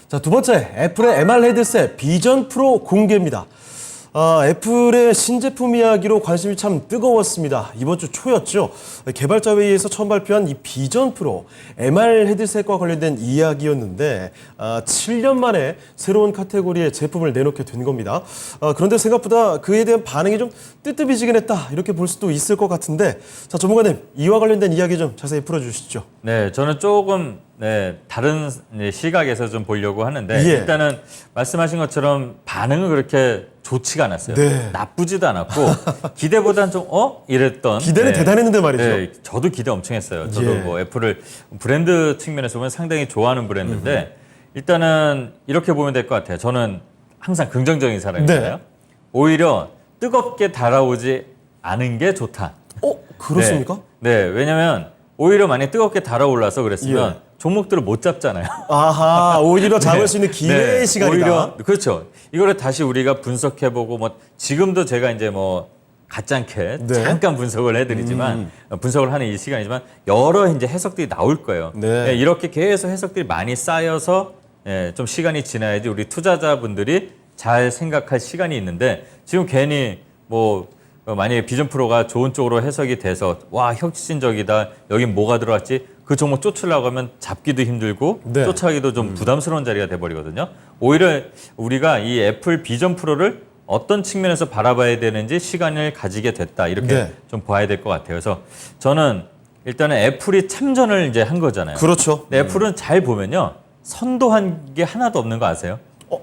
자, 두 번째, 애플의 MR 헤드셋 비전 프로 공개입니다. 애플의 신제품 이야기로 관심이 참 뜨거웠습니다. 이번 주 초였죠. 개발자 회의에서 처음 발표한 이 비전 프로 MR 헤드셋과 관련된 이야기였는데 7년 만에 새로운 카테고리의 제품을 내놓게 된 겁니다. 그런데 생각보다 그에 대한 반응이 좀 뜨뜻미지근했다 이렇게 볼 수도 있을 것 같은데, 자, 전문가님, 이와 관련된 이야기 좀 자세히 풀어주시죠. 네, 저는 조금 다른 시각에서 좀 보려고 하는데 일단은 말씀하신 것처럼 반응은 그렇게 좋지가 않았어요. 네. 나쁘지도 않았고 기대보다는 좀 이랬던. 기대는 대단했는데 말이죠. 네, 저도 기대 엄청 했어요. 저도 뭐 애플을 브랜드 측면에서 보면 상당히 좋아하는 브랜드인데 일단은 이렇게 보면 될 것 같아요. 저는 항상 긍정적인 사람이잖아요. 네. 오히려 뜨겁게 달아오지 않은 게 좋다. 그렇습니까? 네, 왜냐면 오히려 만약에 뜨겁게 달아올라서 그랬으면 종목들을 못 잡잖아요. 아하, 오히려 잡을 수 있는 기회의 시간이다. 오히려, 그렇죠. 이거를 다시 우리가 분석해보고 지금도 제가 이제 가짜않게 잠깐 분석을 해드리지만 분석을 하는 이 시간이지만 여러 이제 해석들이 나올 거예요. 이렇게 계속 해석들이 많이 쌓여서 좀 시간이 지나야지 우리 투자자분들이 잘 생각할 시간이 있는데 지금 괜히 만약에 비전 프로가 좋은 쪽으로 해석이 돼서 와, 혁신적이다, 여긴 뭐가 들어갔지, 그 종목 쫓으려고 하면 잡기도 힘들고 쫓아가기도 좀 부담스러운 자리가 돼버리거든요. 오히려 우리가 이 애플 비전 프로를 어떤 측면에서 바라봐야 되는지 시간을 가지게 됐다, 이렇게 좀 봐야 될 것 같아요. 그래서 저는 일단은 애플이 참전을 이제 한 거잖아요. 그렇죠. 근데 애플은 잘 보면요, 선도한 게 하나도 없는 거 아세요?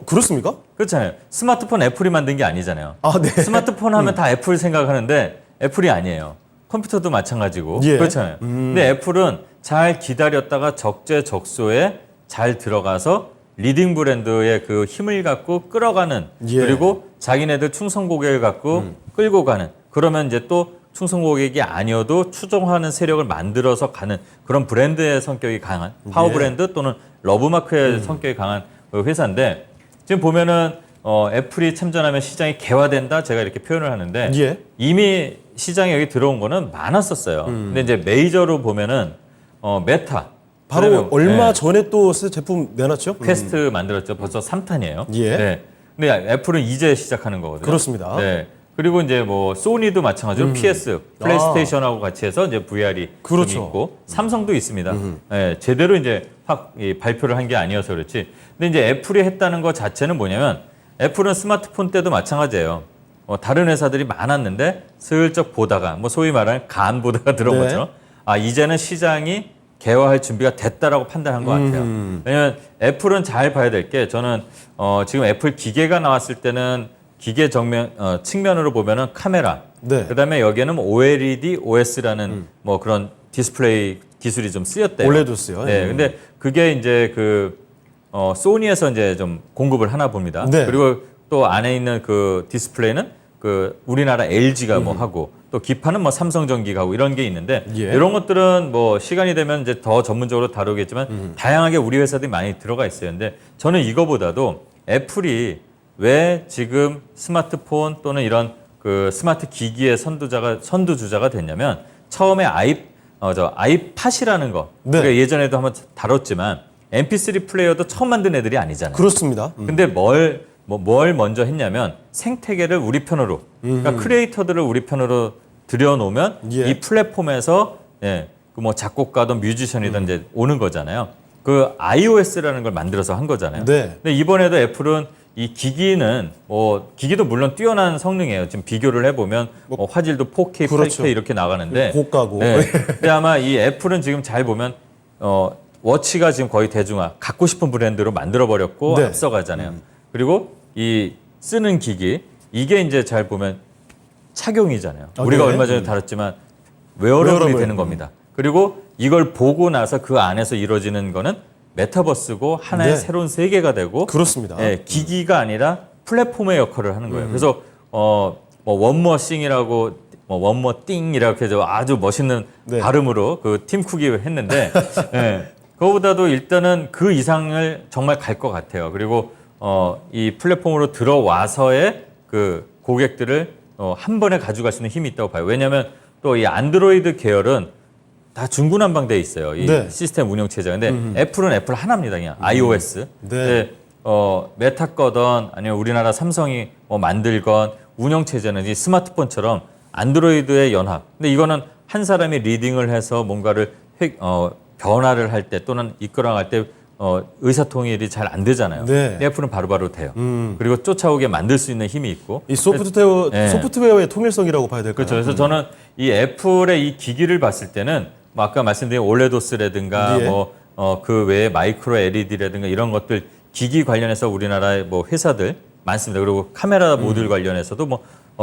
그렇습니까? 그렇잖아요. 스마트폰 애플이 만든 게 아니잖아요. 네. 스마트폰 하면 다 애플 생각하는데 애플이 아니에요. 컴퓨터도 마찬가지고. 그렇잖아요. 근데 애플은 잘 기다렸다가 적재적소에 잘 들어가서 리딩 브랜드의 그 힘을 갖고 끌어가는, 그리고 자기네들 충성 고객을 갖고 끌고 가는, 그러면 이제 또 충성 고객이 아니어도 추종하는 세력을 만들어서 가는 그런 브랜드의 성격이 강한 파워 브랜드 또는 러브마크의 성격이 강한 회사인데, 지금 보면은 애플이 참전하면 시장이 개화된다, 제가 이렇게 표현을 하는데 이미 시장에 여기 들어온 거는 많았었어요. 근데 이제 메이저로 보면은 메타, 바로 얼마 전에 또 새 제품 내놨죠? 퀘스트 만들었죠. 벌써 3탄이에요. 네. 근데 애플은 이제 시작하는 거거든요. 그렇습니다. 그리고 이제 소니도 마찬가지로 PS, 플레이스테이션하고 같이 해서 이제 VR이 좀 있고, 삼성도 있습니다. 제대로 이제 확 발표를 한 게 아니어서 그렇지. 근데 이제 애플이 했다는 것 자체는 뭐냐면, 애플은 스마트폰 때도 마찬가지예요. 다른 회사들이 많았는데 슬쩍 보다가 소위 말하는 간 보다가 들어온 것처럼 이제는 시장이 개화할 준비가 됐다라고 판단한 것 같아요. 왜냐하면 애플은 잘 봐야 될 게, 저는 지금 애플 기계가 나왔을 때는 기계 측면으로 보면은 카메라, 그다음에 여기에는 OLED, OS라는 그런 디스플레이 기술이 좀 쓰였대요. 올레도 쓰요. 근데 그게 이제 소니에서 이제 좀 공급을 하나 봅니다. 그리고 또 안에 있는 그 디스플레이는 우리나라 LG가 하고, 또 기판은 삼성전기가 하고 이런 게 있는데, 이런 것들은 시간이 되면 이제 더 전문적으로 다루겠지만 다양하게 우리 회사들이 많이 들어가 있어요. 근데 저는 이거보다도 애플이 왜 지금 스마트폰 또는 이런 스마트 기기의 선두주자가 됐냐면, 처음에 아이팟이라는 거, 우리가 예전에도 한번 다뤘지만 MP3 플레이어도 처음 만든 애들이 아니잖아요. 그렇습니다. 근데 뭘 먼저 했냐면, 생태계를 우리 편으로, 그러니까 크리에이터들을 우리 편으로 들여놓으면 이 플랫폼에서 작곡가든 뮤지션이든 이제 오는 거잖아요. 그 iOS라는 걸 만들어서 한 거잖아요. 근데 이번에도 애플은 이 기기는 기기도 물론 뛰어난 성능이에요. 지금 비교를 해보면 화질도 4K, 8K 이렇게 나가는데 고가고. 근데 아마 이 애플은 지금 잘 보면 워치가 지금 거의 대중화, 갖고 싶은 브랜드로 만들어버렸고 앞서가잖아요. 그리고 이 쓰는 기기, 이게 이제 잘 보면 착용이잖아요. 우리가 얼마 전에 다뤘지만 웨어러블이 되는 겁니다. 그리고 이걸 보고 나서 그 안에서 이루어지는 거는 메타버스고 하나의 새로운 세계가 되고, 그렇습니다. 기기가 아니라 플랫폼의 역할을 하는 거예요. 그래서 원머싱이라고 원머띵이라고 해서 아주 멋있는 발음으로 팀 쿡이 했는데 그거보다도 일단은 그 이상을 정말 갈 것 같아요. 그리고 이 플랫폼으로 들어와서의 그 고객들을 한 번에 가져갈 수 있는 힘이 있다고 봐요. 왜냐하면 또 이 안드로이드 계열은 다 중구난방돼 있어요. 이 네. 시스템 운영 체제가. 근데 애플은 애플 하나입니다. 그냥 iOS. 네. 근데 메타 거든 아니면 우리나라 삼성이 뭐 만들건 운영 체제는 이 스마트폰처럼 안드로이드의 연합. 근데 이거는 한 사람이 리딩을 해서 뭔가를 변화를 할 때 또는 이끌어갈 때 의사통일이 잘 안 되잖아요. 네. 근데 애플은 바로바로 돼요. 그리고 쫓아오게 만들 수 있는 힘이 있고. 이 네. 소프트웨어의 통일성이라고 봐야 될까요? 그렇죠. 그래서 저는 이 애플의 이 기기를 봤을 때는 뭐 아까 말씀드린 올레도스라든가 예. 그 외에 마이크로 LED라든가 이런 것들 기기 관련해서 우리나라의 뭐 회사들 많습니다. 그리고 카메라 모듈 관련해서도 뭐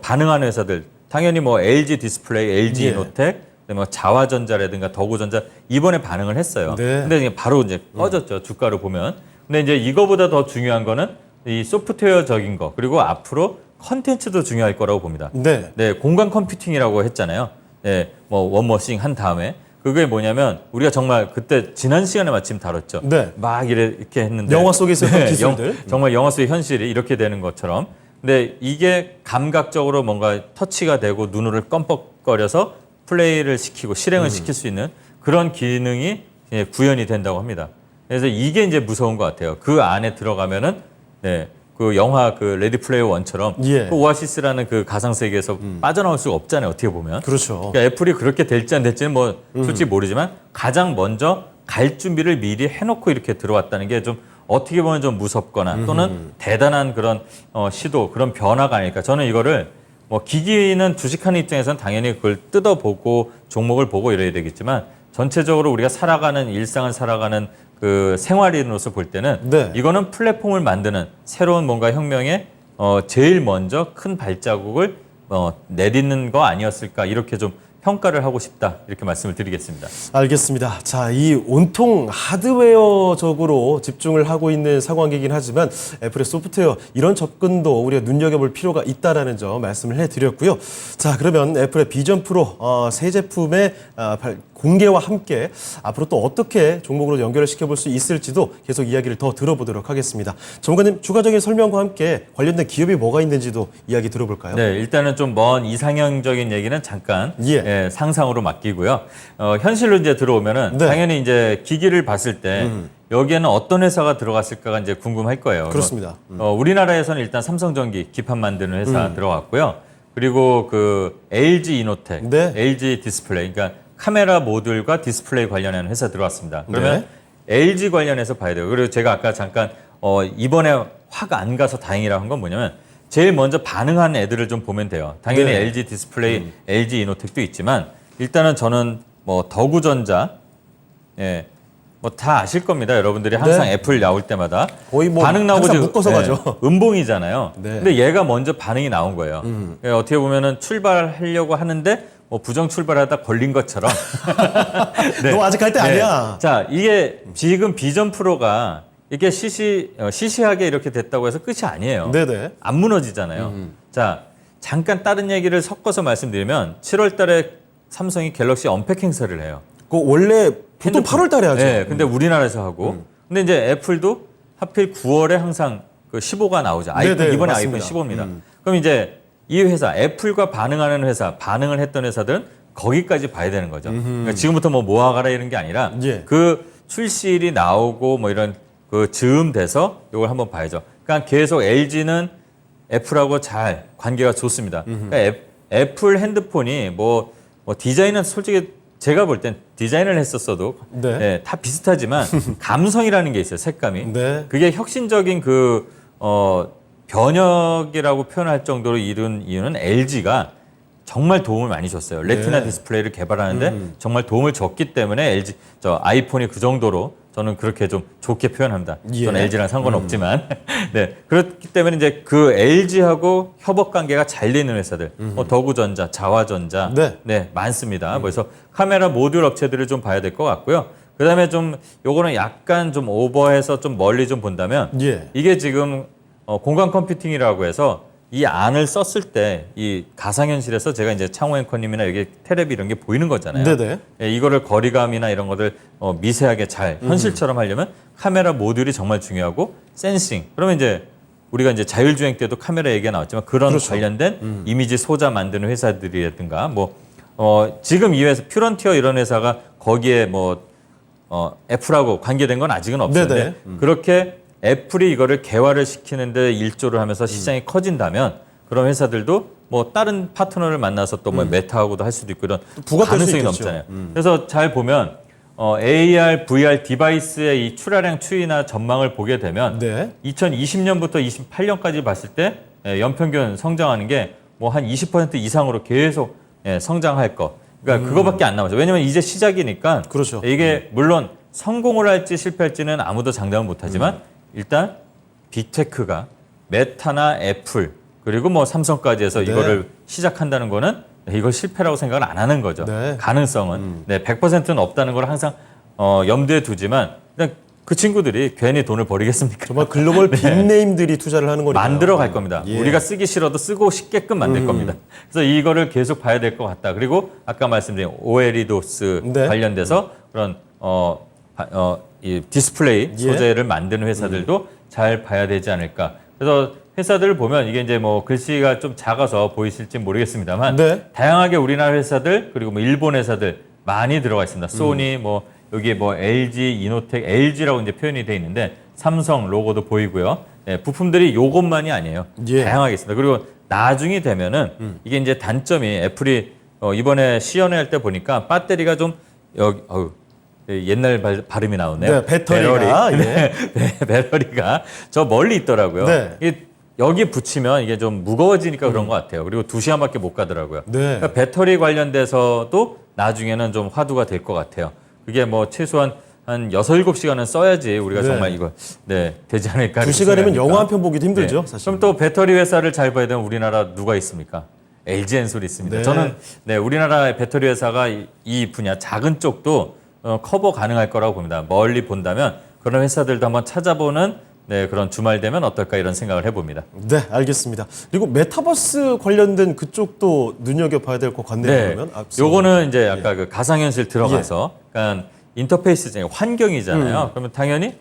반응하는 회사들 당연히 뭐 LG 디스플레이, LG 예. 이노텍, 뭐 자화전자라든가 더구전자 이번에 반응을 했어요. 네. 근데 이제 바로 이제 꺼졌죠. 주가를 보면. 근데 이제 이거보다 더 중요한 거는 이 소프트웨어적인 거 그리고 앞으로 컨텐츠도 중요할 거라고 봅니다. 네. 네, 공간 컴퓨팅이라고 했잖아요. 네, 뭐 원머싱 한 다음에 그게 뭐냐면 우리가 정말 그때 지난 시간에 마침 다뤘죠. 네. 막 이렇게 했는데 영화 속에서 그 기술들. 정말 영화 속의 현실이 이렇게 되는 것처럼. 근데 이게 감각적으로 뭔가 터치가 되고 눈을 껌뻑거려서 플레이를 시키고 실행을 시킬 수 있는 그런 기능이 구현이 된다고 합니다. 그래서 이게 이제 무서운 것 같아요. 그 안에 들어가면은 네, 그 영화 그 레디 플레이어 원처럼 예. 그 오아시스라는 그 가상 세계에서 빠져나올 수가 없잖아요. 어떻게 보면. 그렇죠. 그러니까 애플이 그렇게 될지 안 될지는 뭐 솔직히 모르지만 가장 먼저 갈 준비를 미리 해놓고 이렇게 들어왔다는 게 좀 어떻게 보면 좀 무섭거나 또는 대단한 그런 시도 그런 변화가 아닐까. 저는 이거를 뭐 기기는 주식하는 입장에서는 당연히 그걸 뜯어보고 종목을 보고 이래야 되겠지만 전체적으로 우리가 살아가는 일상을 살아가는 그 생활인으로서 볼 때는 네. 이거는 플랫폼을 만드는 새로운 뭔가 혁명에 제일 먼저 큰 발자국을 내딛는 거 아니었을까 이렇게 좀 평가를 하고 싶다 이렇게 말씀을 드리겠습니다. 알겠습니다. 자, 이 온통 하드웨어적으로 집중을 하고 있는 상황이긴 하지만 애플의 소프트웨어 이런 접근도 우리가 눈여겨볼 필요가 있다라는 점 말씀을 해드렸고요. 자, 그러면 애플의 비전 프로 새 제품의 공개와 함께 앞으로 또 어떻게 종목으로 연결을 시켜볼 수 있을지도 계속 이야기를 더 들어보도록 하겠습니다. 전문가님 추가적인 설명과 함께 관련된 기업이 뭐가 있는지도 이야기 들어볼까요? 네, 일단은 좀 먼 이상형적인 얘기는 잠깐 예. 상상으로 맡기고요. 현실로 이제 들어오면은 네. 당연히 이제 기기를 봤을 때 여기에는 어떤 회사가 들어갔을까가 이제 궁금할 거예요. 그렇습니다. 우리나라에서는 일단 삼성전기 기판 만드는 회사 들어갔고요. 그리고 그 LG 이노텍, 네. LG 디스플레이, 그러니까 카메라 모듈과 디스플레이 관련하는 회사 들어왔습니다. 그러면 네. LG 관련해서 봐야 돼요. 그리고 제가 아까 잠깐 이번에 확 안 가서 다행이라고 한 건 뭐냐면 제일 먼저 반응하는 애들을 좀 보면 돼요. 당연히 네. LG 디스플레이, LG 이노텍도 있지만 일단은 저는 뭐 더구전자, 예, 뭐 다 아실 겁니다. 여러분들이 항상 네. 애플 나올 때마다 거의 뭐 반응 나오고 항상 지금, 묶어서 가죠. 음봉이잖아요. 네. 근데 얘가 먼저 반응이 나온 거예요. 그러니까 어떻게 보면은 출발하려고 하는데 뭐 부정 출발하다 걸린 것처럼. 네. 너 아직 갈 때 아니야. 자, 이게 지금 비전 프로가 이게 시시하게 이렇게 됐다고 해서 끝이 아니에요. 네네. 안 무너지잖아요. 자, 잠깐 다른 얘기를 섞어서 말씀드리면 7월 달에 삼성이 갤럭시 언팩 행사를 해요. 그 원래 보통 핸드폰. 8월 달에 하죠. 네, 근데 우리나라에서 하고. 근데 이제 애플도 하필 9월에 항상 그 15가 나오죠. 아이폰, 네네, 이번에 맞습니다. 아이폰 15입니다. 그럼 이제 이 회사, 애플과 반응하는 회사, 반응을 했던 회사들은 거기까지 봐야 되는 거죠. 그러니까 지금부터 뭐 모아가라 이런 게 아니라 예. 그 출시일이 나오고 뭐 이런 그 즈음 돼서 이걸 한번 봐야죠. 그러니까 계속 LG는 애플하고 잘 관계가 좋습니다. 그러니까 애플 핸드폰이 뭐 디자인은 솔직히 제가 볼 땐 디자인을 했었어도 네. 예, 다 비슷하지만 감성이라는 게 있어요. 색감이. 네. 그게 혁신적인 그 변혁이라고 표현할 정도로 이룬 이유는 LG가 정말 도움을 많이 줬어요. 레티나 네. 디스플레이를 개발하는데 정말 도움을 줬기 때문에 아이폰이 그 정도로 저는 그렇게 좀 좋게 표현합니다. 예. 저는 LG랑 상관없지만. 네. 그렇기 때문에 이제 그 LG하고 협업 관계가 잘 돼 있는 회사들, 더구전자, 자화전자, 네. 많습니다. 그래서 카메라 모듈 업체들을 좀 봐야 될 것 같고요. 그다음에 좀 요거는 약간 좀 오버해서 좀 멀리 좀 본다면 예. 이게 지금 공간 컴퓨팅이라고 해서 이 안을 썼을 때 이 가상현실에서 제가 이제 창호 앵커님이나 여기 테레비 이런 게 보이는 거잖아요. 네네. 예, 이거를 거리감이나 이런 것들 미세하게 잘 현실처럼 하려면 카메라 모듈이 정말 중요하고 센싱. 그러면 이제 우리가 이제 자율주행 때도 카메라 얘기가 나왔지만 그런 그렇죠. 관련된 이미지 소자 만드는 회사들이라든가 뭐 지금 이 회사 퓨런티어 이런 회사가 거기에 애플하고 관계된 건 아직은 없는데 네네. 그렇게 애플이 이거를 개화를 시키는데 일조를 하면서 시장이 커진다면 그런 회사들도 다른 파트너를 만나서 또 메타하고도 할 수도 있고 이런 부각될 수 가능성이 있겠죠. 넘잖아요. 그래서 잘 보면 AR, VR 디바이스의 이 출하량 추이나 전망을 보게 되면 네. 2020년부터 28년까지 봤을 때 연평균 성장하는 게 한 20% 이상으로 계속 성장할 거. 그러니까 그거밖에 안 남았죠. 왜냐면 이제 시작이니까 그렇죠. 이게 물론 성공을 할지 실패할지는 아무도 장담을 못하지만 일단 빅테크가 메타나 애플 그리고 삼성까지 해서 네. 이거를 시작한다는 거는 이걸 실패라고 생각을 안 하는 거죠. 네. 가능성은 100%는 없다는 걸 항상 염두에 두지만 그냥 그 친구들이 괜히 돈을 버리겠습니까? 정말 글로벌 빅네임들이 투자를 하는 거니까 만들어 갈 겁니다. 예. 우리가 쓰기 싫어도 쓰고 싶게끔 만들 겁니다. 그래서 이거를 계속 봐야 될 것 같다. 그리고 아까 말씀드린 오에리도스 네. 관련돼서 그런 이 디스플레이 예. 소재를 만드는 회사들도 잘 봐야 되지 않을까. 그래서 회사들을 보면 이게 이제 글씨가 좀 작아서 보이실지 모르겠습니다만 네. 다양하게 우리나라 회사들 그리고 일본 회사들 많이 들어가 있습니다. 소니 여기에 LG, 이노텍, LG라고 이제 표현이 돼 있는데 삼성 로고도 보이고요. 부품들이 요것만이 아니에요. 예. 다양하게 있습니다. 그리고 나중이 되면은 이게 이제 단점이 애플이 이번에 시연회 할 때 보니까 배터리가 좀 옛날 발음이 나오네요. 네, 배터리가 배터리가 저 멀리 있더라고요. 네. 이게 여기 붙이면 이게 좀 무거워지니까 그런 것 같아요. 그리고 2시간밖에 못 가더라고요. 네. 그러니까 배터리 관련돼서도 나중에는 좀 화두가 될 것 같아요. 그게 최소한 한 6, 7시간은 써야지 우리가 네. 정말 이거 되지 않을까. 2시간이면 영화 한 편 보기도 힘들죠, 네. 사실. 그럼 또 배터리 회사를 잘 봐야 되면 우리나라 누가 있습니까? LG 엔솔이 있습니다. 네. 저는 우리나라의 배터리 회사가 이 분야 작은 쪽도 커버 가능할 거라고 봅니다. 멀리 본다면 그런 회사들도 한번 찾아보는 그런 주말 되면 어떨까 이런 생각을 해봅니다. 네, 알겠습니다. 그리고 메타버스 관련된 그쪽도 눈여겨봐야 될 것 같네요. 그러면 요거는 이제 아까 그 가상현실 들어가서 그러니까 인터페이스 환경이잖아요. 그러면 당연히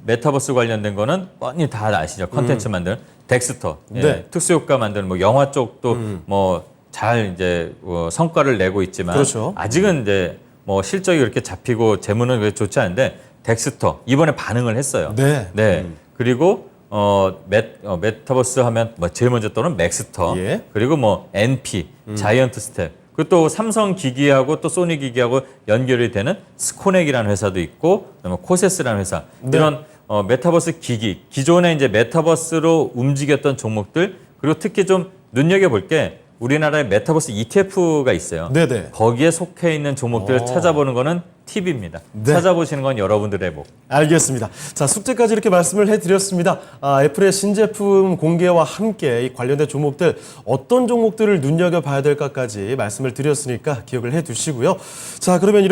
메타버스 관련된 거는 뻔히 다 아시죠. 컨텐츠 만드는 덱스터, 네. 특수효과 만드는 영화 쪽도 잘 이제 성과를 내고 있지만 그렇죠. 아직은 이제 실적이 그렇게 잡히고 재무는 그렇게 좋지 않은데 덱스터 이번에 반응을 했어요. 네. 그리고 메타버스 하면 제일 먼저 떠오르는 맥스터, 예. 그리고 NP, 자이언트 스텝, 그리고 또 삼성 기기하고 또 소니 기기하고 연결이 되는 스코넥이라는 회사도 있고, 그다음에 코세스라는 회사 네. 이런 메타버스 기기, 기존에 이제 메타버스로 움직였던 종목들, 그리고 특히 좀 눈여겨볼 게 우리나라에 메타버스 ETF가 있어요. 네네. 거기에 속해 있는 종목들을 찾아보는 거는 팁입니다. 네. 찾아보시는 건 여러분들의 목. 알겠습니다. 자, 숙제까지 이렇게 말씀을 해드렸습니다. 애플의 신제품 공개와 함께 이 관련된 종목들 어떤 종목들을 눈여겨봐야 될까까지 말씀을 드렸으니까 기억을 해두시고요. 자, 그러면